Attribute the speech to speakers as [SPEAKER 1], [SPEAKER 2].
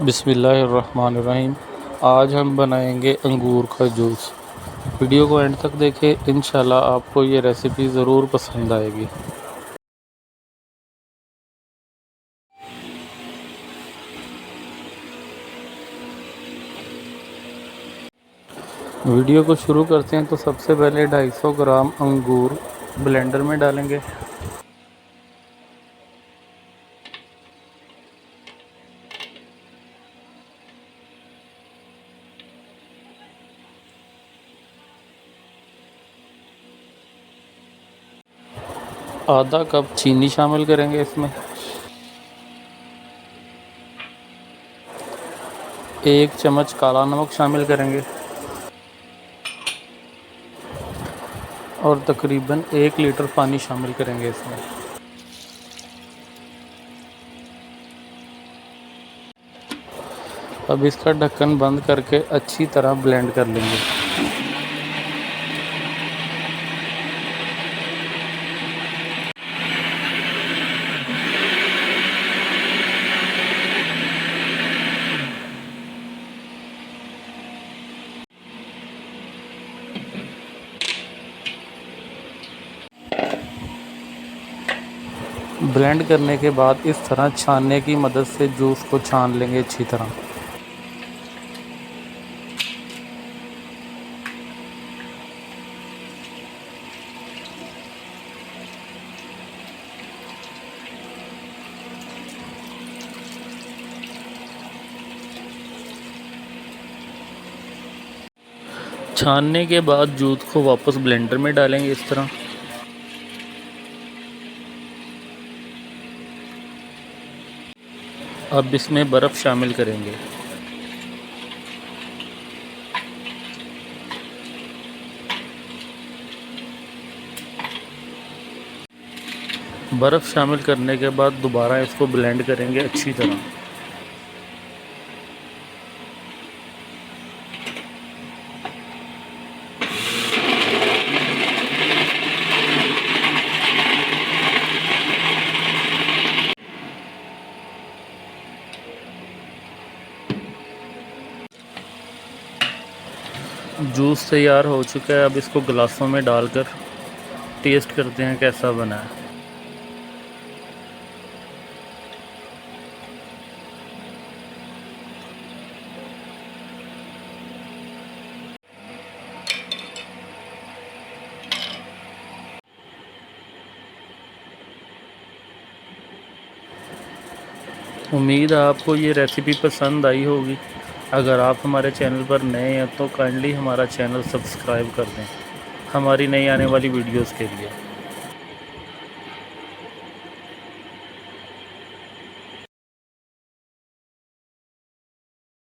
[SPEAKER 1] बिस्मिल्लाहिर्रहमानिर्रहीम। आज हम बनाएंगे अंगूर का जूस। वीडियो को एंड तक देखें, इंशाल्लाह आपको ये रेसिपी ज़रूर पसंद आएगी। वीडियो को शुरू करते हैं तो सबसे पहले 250 ग्राम अंगूर ब्लेंडर में डालेंगे। आधा कप चीनी शामिल करेंगे इसमें। 1 चम्मच काला नमक शामिल करेंगे और तकरीबन 1 लीटर पानी शामिल करेंगे इसमें। अब इसका ढक्कन बंद करके अच्छी तरह ब्लेंड कर लेंगे। ब्लेंड करने के बाद इस तरह छानने की मदद से जूस को छान लेंगे अच्छी तरह। छानने के बाद जूस को वापस ब्लेंडर में डालेंगे इस तरह। अब इसमें बर्फ़ शामिल करेंगे। बर्फ़ शामिल करने के बाद दोबारा इसको ब्लेंड करेंगे अच्छी तरह। जूस तैयार हो चुका है। अब इसको गिलासों में डालकर टेस्ट करते हैं कैसा बना है। उम्मीद है आपको ये रेसिपी पसंद आई होगी। अगर आप हमारे चैनल पर नए हैं तो काइंडली हमारा चैनल सब्सक्राइब कर दें हमारी नई आने वाली वीडियोस के लिए।